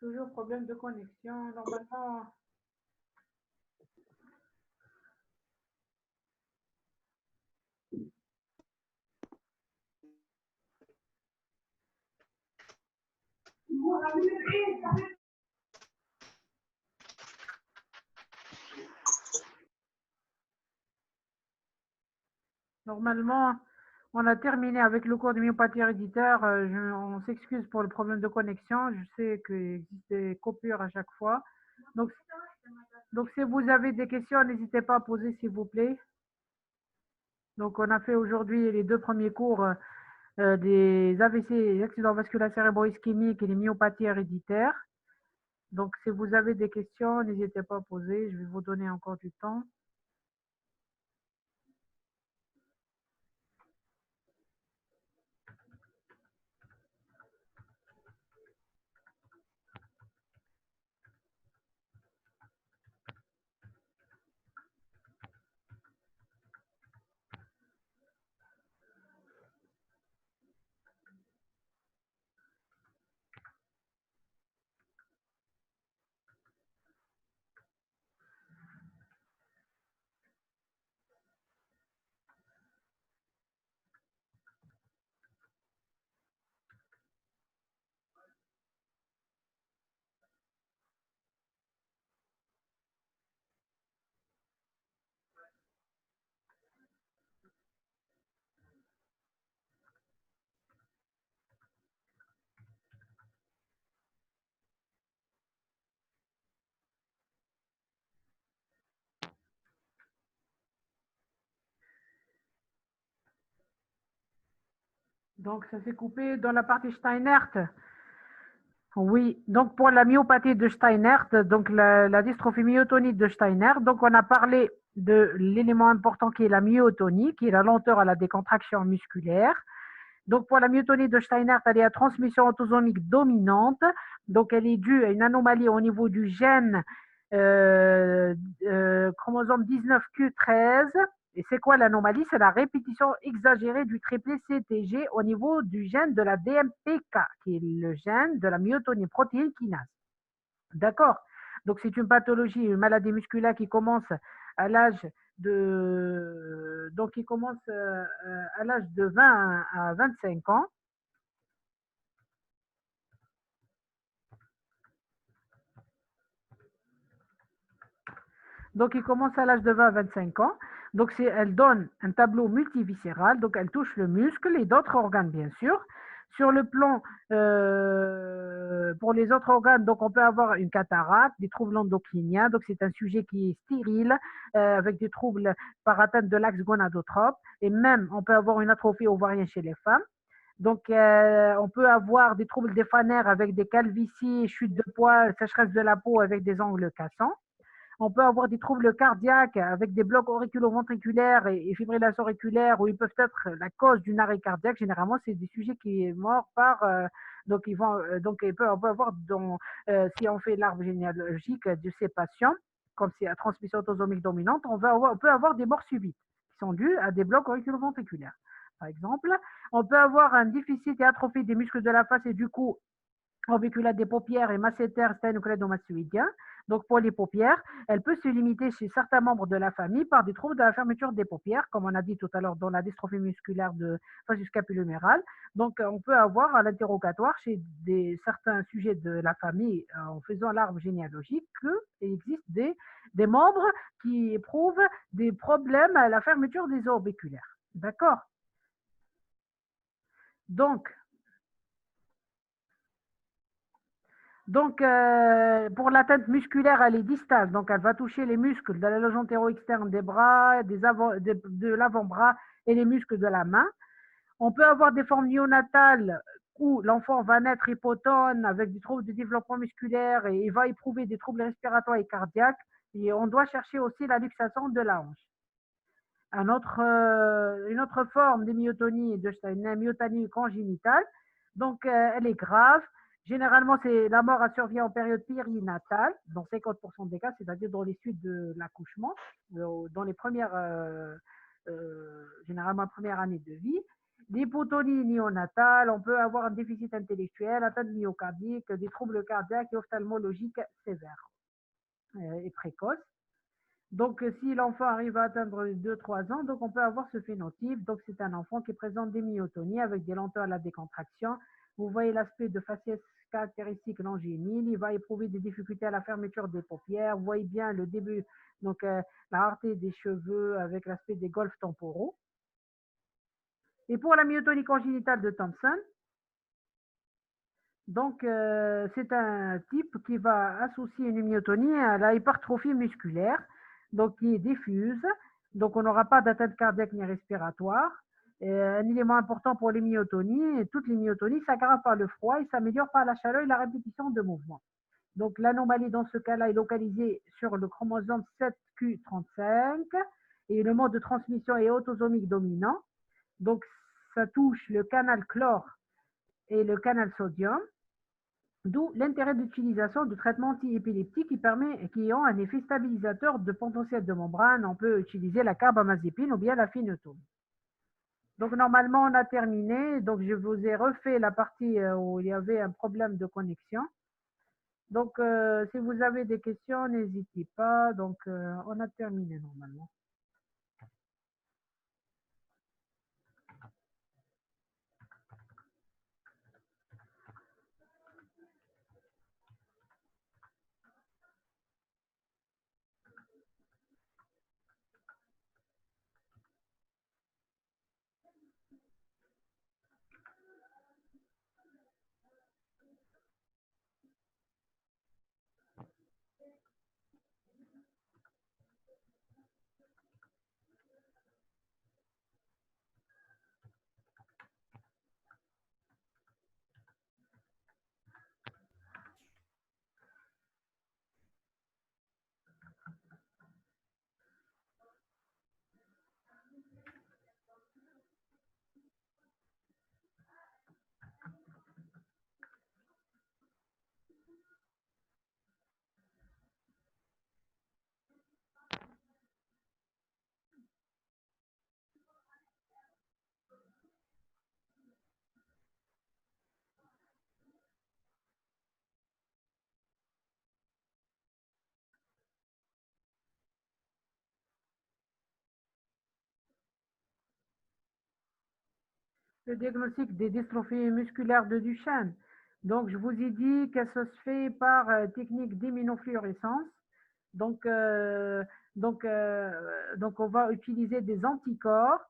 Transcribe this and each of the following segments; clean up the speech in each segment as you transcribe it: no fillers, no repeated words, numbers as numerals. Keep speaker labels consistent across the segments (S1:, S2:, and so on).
S1: Toujours problème de connexion. Normalement, on a terminé avec le cours de myopathie héréditaire. On s'excuse pour le problème de connexion. Je sais qu'il existe des coupures à chaque fois. Donc, donc, si vous avez des questions, n'hésitez pas à poser, s'il vous plaît. Donc, on a fait aujourd'hui les deux premiers cours des AVC, les accidents vasculaires cérébro-ischémiques et les myopathies héréditaires. Donc, si vous avez des questions, n'hésitez pas à poser. Je vais vous donner encore du temps. Donc, ça s'est coupé dans la partie Steinert. Oui, donc pour la myopathie de Steinert, donc la dystrophie myotonique de Steinert, donc on a parlé de l'élément important qui est la myotonie, qui est la lenteur à la décontraction musculaire. Donc pour la myotonie de Steinert, elle est à transmission autosomique dominante, donc elle est due à une anomalie au niveau du gène chromosome 19q13. Et c'est quoi l'anomalie? C'est la répétition exagérée du triplet CTG au niveau du gène de la DMPK, qui est le gène de la myotonie protéine kinase. D'accord? Donc, c'est une pathologie, une maladie musculaire qui commence à l'âge de, donc, qui commence à l'âge de 20 à 25 ans. Donc, il commence à l'âge de 20 à 25 ans. Donc, elle donne un tableau multiviscéral. Donc, elle touche le muscle et d'autres organes, bien sûr. Sur le plan, pour les autres organes, donc on peut avoir une cataracte, des troubles endocriniens. Donc, c'est un sujet qui est stérile, avec des troubles par atteinte de l'axe gonadotrope. Et même, on peut avoir une atrophie ovarienne chez les femmes. Donc, on peut avoir des troubles des phanaires avec des calvities, chute de poids, sécheresse de la peau avec des angles cassants. On peut avoir des troubles cardiaques avec des blocs auriculo-ventriculaires et fibrillation auriculaire où ils peuvent être la cause d'une arrêt cardiaque. Généralement, c'est des sujets qui sont morts par. Donc, on peut avoir, si on fait l'arbre généalogique de ces patients, comme c'est la transmission autosomique dominante, on peut avoir des morts subites qui sont dues à des blocs auriculo-ventriculaires. Par exemple, on peut avoir un déficit et atrophie des muscles de la face et du cou orbiculate des paupières et masséter sténoclédomastoïdien. Donc, pour les paupières, elle peut se limiter chez certains membres de la famille par des troubles de la fermeture des paupières, comme on a dit tout à l'heure dans la dystrophie musculaire de phase scapulo-humérale. Donc, on peut avoir à l'interrogatoire chez certains sujets de la famille, en faisant l'arbre généalogique, qu'il existe des membres qui éprouvent des problèmes à la fermeture des orbiculaires. D'accord? Donc, pour l'atteinte musculaire, elle est distale. Donc, elle va toucher les muscles de la loge antéro-externe des bras, de l'avant-bras et les muscles de la main. On peut avoir des formes néonatales où l'enfant va naître hypotone avec des troubles de développement musculaire et il va éprouver des troubles respiratoires et cardiaques. Et on doit chercher aussi la luxation de la hanche. Une autre forme de myotonie de Steiner, myotonie congénitale. Donc, elle est grave. Généralement, la mort survient en période périnatale, dans 50% des cas, c'est-à-dire dans les suites de l'accouchement, dans les premières, généralement première année de vie. l'hypotonie néonatale, on peut avoir un déficit intellectuel, atteinte myocardique, des troubles cardiaques et ophtalmologiques sévères et précoces. Donc, si l'enfant arrive à atteindre 2-3 ans, donc on peut avoir ce phénotype. Donc, c'est un enfant qui présente des myotonies avec des lenteurs à la décontraction. Vous voyez l'aspect de faciès caractéristique longénile. Il va éprouver des difficultés à la fermeture des paupières. Vous voyez bien le début, donc la rareté des cheveux avec l'aspect des golfes temporaux. Et pour la myotonie congénitale de Thompson, donc c'est un type qui va associer une myotonie à la hypertrophie musculaire, donc qui est diffuse. Donc on n'aura pas d'atteinte cardiaque ni respiratoire. Et un élément important pour les myotonies, et toutes les myotonies s'aggravent par le froid et s'améliorent par la chaleur et la répétition de mouvements. Donc l'anomalie dans ce cas-là est localisée sur le chromosome 7q35 et le mode de transmission est autosomique dominant. Donc ça touche le canal chlore et le canal sodium, d'où l'intérêt d'utilisation de traitements antiépileptiques qui ont un effet stabilisateur de potentiel de membrane. On peut utiliser la carbamazépine ou bien la phénetoine. Donc normalement on a terminé. Donc je vous ai refait la partie où il y avait un problème de connexion. Donc si vous avez des questions, n'hésitez pas. Donc on a terminé normalement. Le diagnostic des dystrophies musculaires de Duchenne. Donc, je vous ai dit que ça se fait par technique d'immunofluorescence. Donc, donc, on va utiliser des anticorps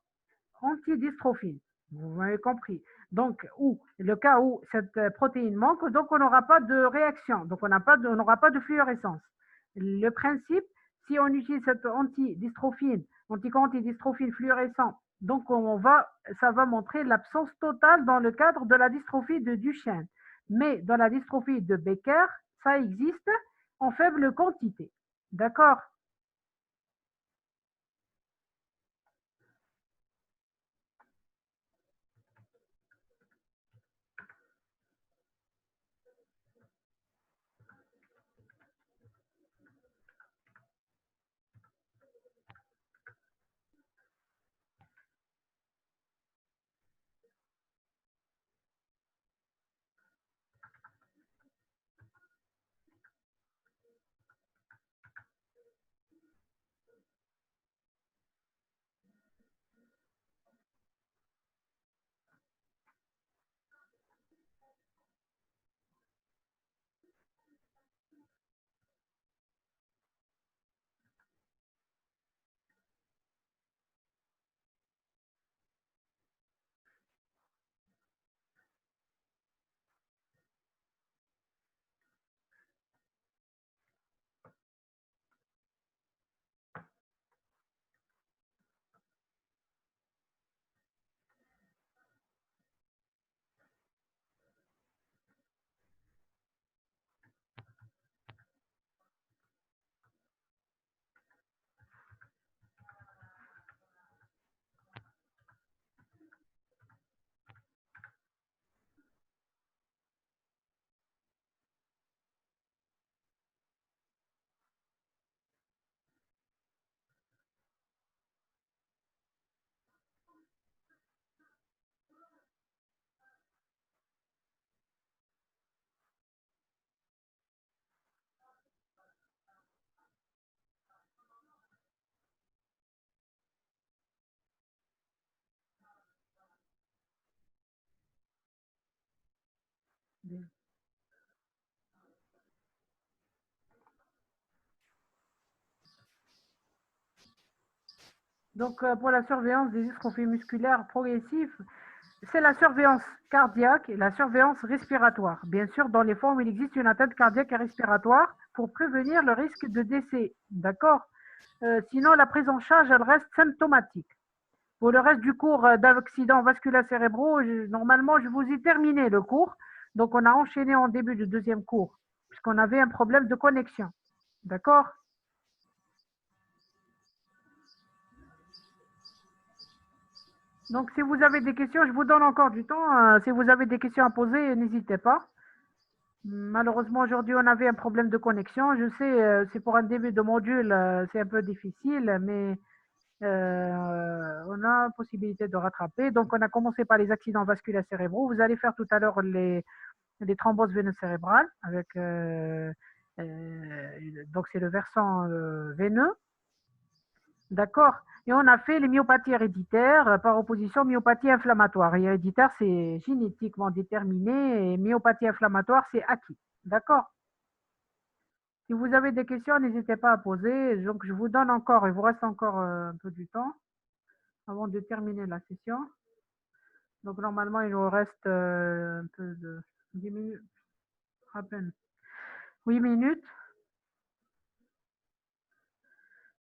S1: antidystrophine. Vous m'avez compris. Donc, le cas où cette protéine manque, donc on n'aura pas de réaction. Donc, on n'aura pas de fluorescence. Le principe, si on utilise cette anticorps antidystrophine fluorescent, donc ça va montrer l'absence totale dans le cadre de la dystrophie de Duchenne. Mais dans la dystrophie de Becker, ça existe en faible quantité. D'accord? Donc, pour la surveillance des dystrophies musculaires progressives, c'est la surveillance cardiaque et la surveillance respiratoire. Bien sûr, dans les formes où il existe une atteinte cardiaque et respiratoire pour prévenir le risque de décès. D'accord. Sinon, la prise en charge, elle reste symptomatique. Pour le reste du cours d'accidents vasculaires cérébraux, normalement, je vous ai terminé le cours. Donc, on a enchaîné en début du deuxième cours, puisqu'on avait un problème de connexion. D'accord. Donc, si vous avez des questions, je vous donne encore du temps. Si vous avez des questions à poser, n'hésitez pas. Malheureusement, aujourd'hui, on avait un problème de connexion. Je sais, c'est pour un début de module, c'est un peu difficile, mais on a possibilité de rattraper. Donc, on a commencé par les accidents vasculaires cérébraux. Vous allez faire tout à l'heure les thromboses veineuses cérébrales avec, donc c'est le versant veineux. D'accord. Et on a fait les myopathies héréditaires par opposition myopathie inflammatoire. Héréditaire, c'est génétiquement déterminé et myopathie inflammatoire, c'est acquis. D'accord. Si vous avez des questions, n'hésitez pas à poser. Donc, je vous donne encore, il vous reste encore un peu du temps avant de terminer la session. Donc, normalement, il nous reste un peu de 10 minutes, à peine 8 minutes.